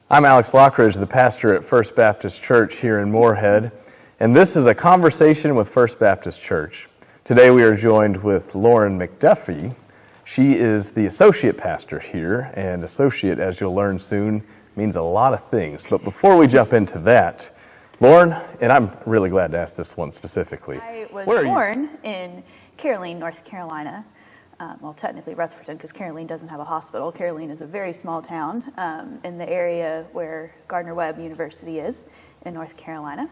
I'm Alex Lockridge, the pastor at First Baptist Church here in Moorhead, and this is a conversation with First Baptist Church. Today we are joined with Lauren McDuffie. She is the associate pastor here, and associate, as you'll learn soon, means a lot of things. But before we jump into that, Lauren, and I'm really glad to ask this one specifically. I was born in Caroline, North Carolina. Well, technically Rutherford, because Caroline doesn't have a hospital. Caroline is a very small town in the area where Gardner-Webb University is in North Carolina.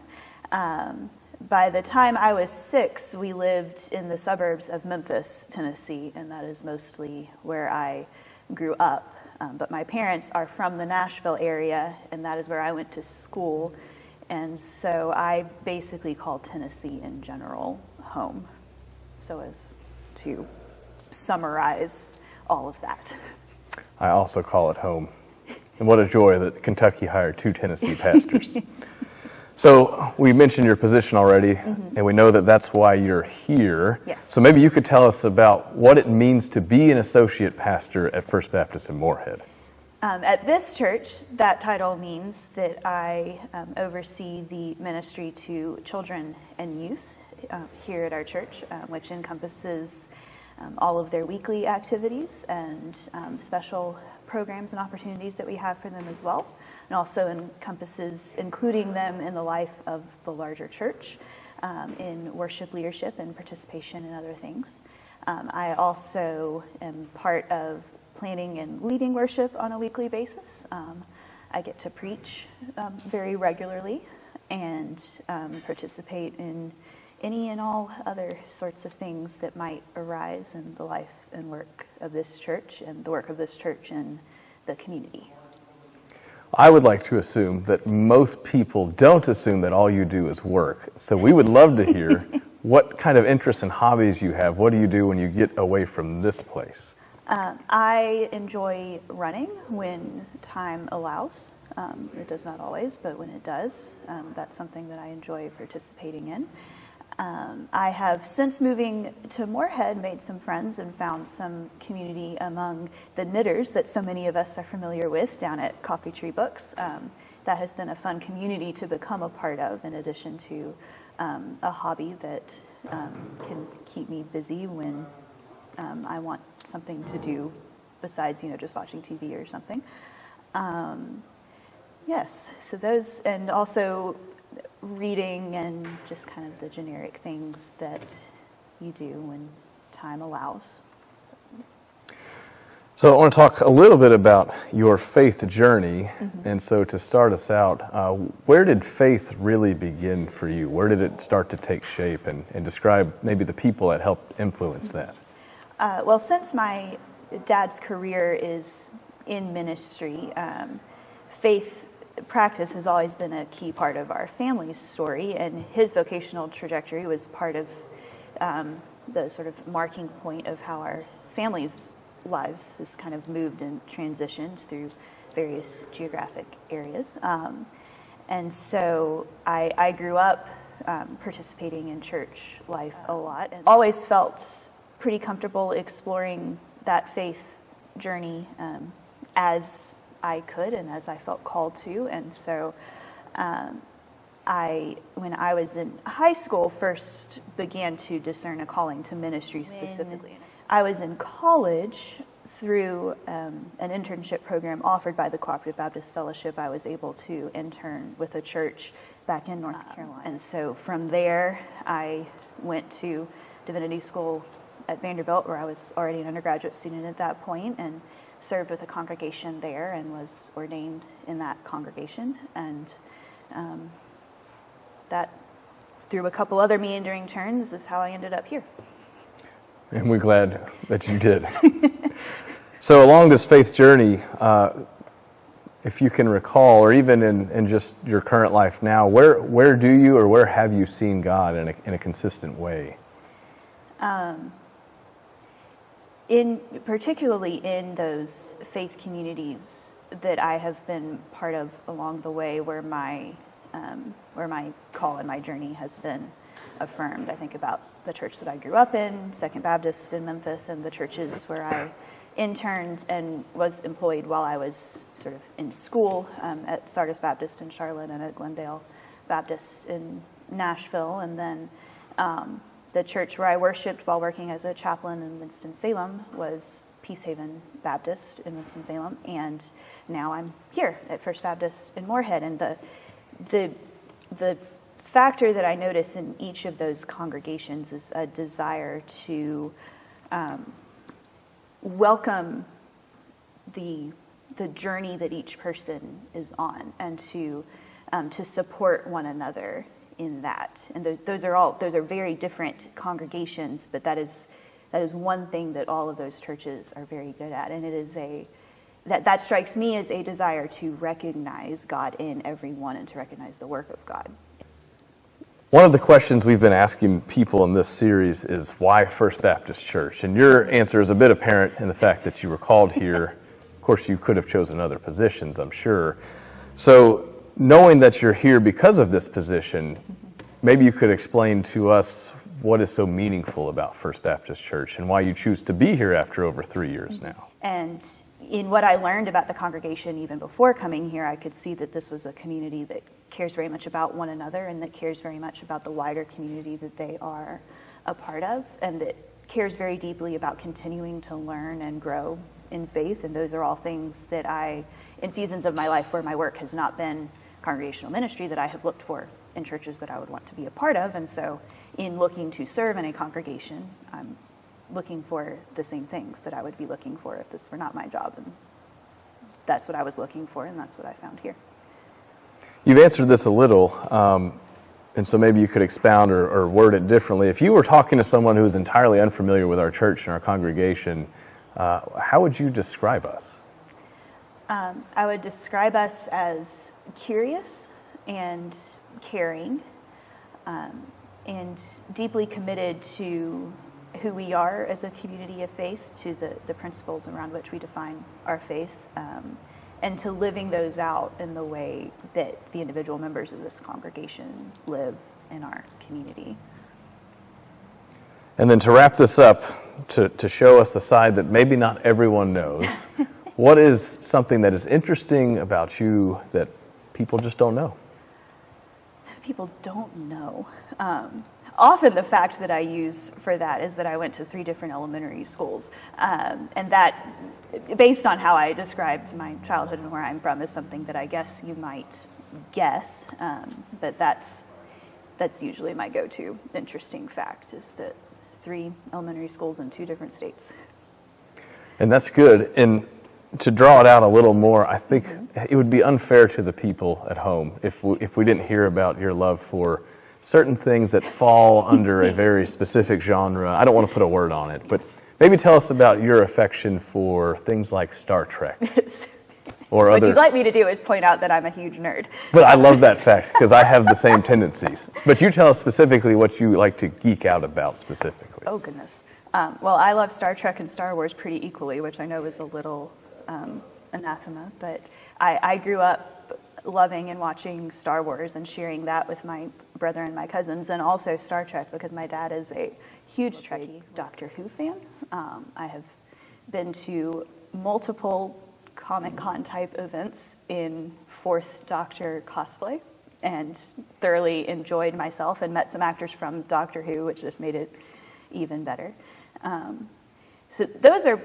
By the time I was 6, we lived in the suburbs of Memphis, Tennessee, and that is mostly where I grew up. But my parents are from the Nashville area, and that is where I went to school. And so I basically call Tennessee in general home, so as to summarize all of that. I also call it home. And what a joy that Kentucky hired 2 Tennessee pastors. So we mentioned your position already, and we know that that's why you're here. Yes. So maybe you could tell us about what it means to be an associate pastor at First Baptist in Moorhead. At this church, that title means that I oversee the ministry to children and youth here at our church, which encompasses all of their weekly activities and special programs and opportunities that we have for them as well, and also encompasses including them in the life of the larger church in worship leadership and participation in other things. I also am part of planning and leading worship on a weekly basis. I get to preach very regularly and participate in any and all other sorts of things that might arise in the life and work of this church and the work of this church in the community. I would like to assume that most people don't assume that all you do is work. So we would love to hear what kind of interests and hobbies you have. What do you do when you get away from this place? I enjoy running when time allows. It does not always, but when it does, that's something that I enjoy participating in. I have, since moving to Moorhead, made some friends and found some community among the knitters that so many of us are familiar with down at Coffee Tree Books. That has been a fun community to become a part of, in addition to a hobby that can keep me busy when I want something to do besides, just watching TV or something. Yes, so those, and also reading and just kind of the generic things that you do when time allows. So I want to talk a little bit about your faith journey. And so to start us out, where did faith really begin for you? Where did it start to take shape? And describe maybe the people that helped influence that. Well, since my dad's career is in ministry, faith practice has always been a key part of our family's story, and his vocational trajectory was part of the sort of marking point of how our family's lives has kind of moved and transitioned through various geographic areas. And so I grew up participating in church life a lot, and always felt pretty comfortable exploring that faith journey as I could and as I felt called to. And so when I was in high school, first began to discern a calling to ministry specifically. I was in college through an internship program offered by the Cooperative Baptist Fellowship. I was able to intern with a church back in North Carolina. And so from there, I went to divinity school at Vanderbilt, where I was already an undergraduate student at that point, and served with a congregation there and was ordained in that congregation. And that, through a couple other meandering turns, is how I ended up here. And we're glad that you did. So along this faith journey, if you can recall, or even in just your current life now, where do you or where have you seen God in a consistent way? Particularly in those faith communities that I have been part of along the way, where my call and my journey has been affirmed. I think about the church that I grew up in, Second Baptist in Memphis, and the churches where I interned and was employed while I was sort of in school at Sardis Baptist in Charlotte and at Glendale Baptist in Nashville. And then the church where I worshiped while working as a chaplain in Winston-Salem was Peace Haven Baptist in Winston-Salem. And now I'm here at First Baptist in Moorhead. And the factor that I notice in each of those congregations is a desire to welcome the journey that each person is on, and to support one another in that. And those are very different congregations, but that is one thing that all of those churches are very good at, and it is that strikes me as a desire to recognize God in everyone and to recognize the work of God. One of the questions we've been asking people in this series is, why First Baptist Church? And your answer is a bit apparent in the fact that you were called here. Of course, you could have chosen other positions, I'm sure. So, knowing that you're here because of this position, maybe you could explain to us what is so meaningful about First Baptist Church and why you choose to be here after over 3 years now. And in what I learned about the congregation even before coming here, I could see that this was a community that cares very much about one another and that cares very much about the wider community that they are a part of, and that cares very deeply about continuing to learn and grow in faith. And those are all things that in seasons of my life where my work has not been congregational ministry, that I have looked for in churches that I would want to be a part of. And so in looking to serve in a congregation, I'm looking for the same things that I would be looking for if this were not my job. And that's what I was looking for, and that's what I found here. You've answered this a little, and so maybe you could expound or word it differently. If you were talking to someone who is entirely unfamiliar with our church and our congregation, how would you describe us? I would describe us as curious and caring, and deeply committed to who we are as a community of faith, to the principles around which we define our faith, and to living those out in the way that the individual members of this congregation live in our community. And then to wrap this up, to show us the side that maybe not everyone knows, what is something that is interesting about you that people just don't know? People don't know. Often the fact that I use for that is that I went to 3 different elementary schools. And that, based on how I described my childhood and where I'm from, is something that I guess you might guess. But that's usually my go-to interesting fact, is that 3 elementary schools in 2 different states. And that's good. And to draw it out a little more, I think it would be unfair to the people at home if we didn't hear about your love for certain things that fall under a very specific genre. I don't want to put a word on it, but maybe tell us about your affection for things like Star Trek. Or what you'd like me to do is point out that I'm a huge nerd. But I love that fact, because I have the same tendencies. But you tell us specifically what you like to geek out about specifically. Oh, goodness. Well, I love Star Trek and Star Wars pretty equally, which I know is a little anathema, but I grew up loving and watching Star Wars and sharing that with my brother and my cousins, and also Star Trek, because my dad is a huge Trekkie Doctor Who fan. I have been to multiple Comic-Con type events in 4th Doctor cosplay and thoroughly enjoyed myself, and met some actors from Doctor Who, which just made it even better. So those are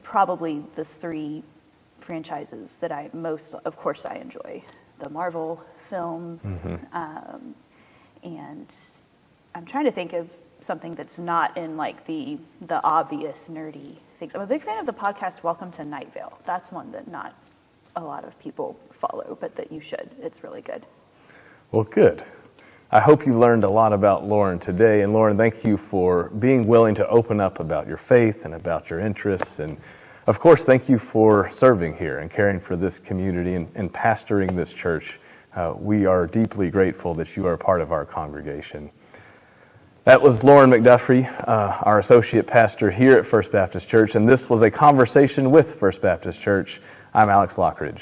probably the 3 franchises that I most, of course, I enjoy. The Marvel films, and I'm trying to think of something that's not in like the obvious nerdy things. I'm a big fan of the podcast Welcome to Night Vale. That's one that not a lot of people follow, but that you should. It's really good. Well, good. I hope you learned a lot about Lauren today. And Lauren, thank you for being willing to open up about your faith and about your interests. And of course, thank you for serving here and caring for this community and pastoring this church. We are deeply grateful that you are a part of our congregation. That was Lauren McDuffie, our associate pastor here at First Baptist Church, and this was a conversation with First Baptist Church. I'm Alex Lockridge.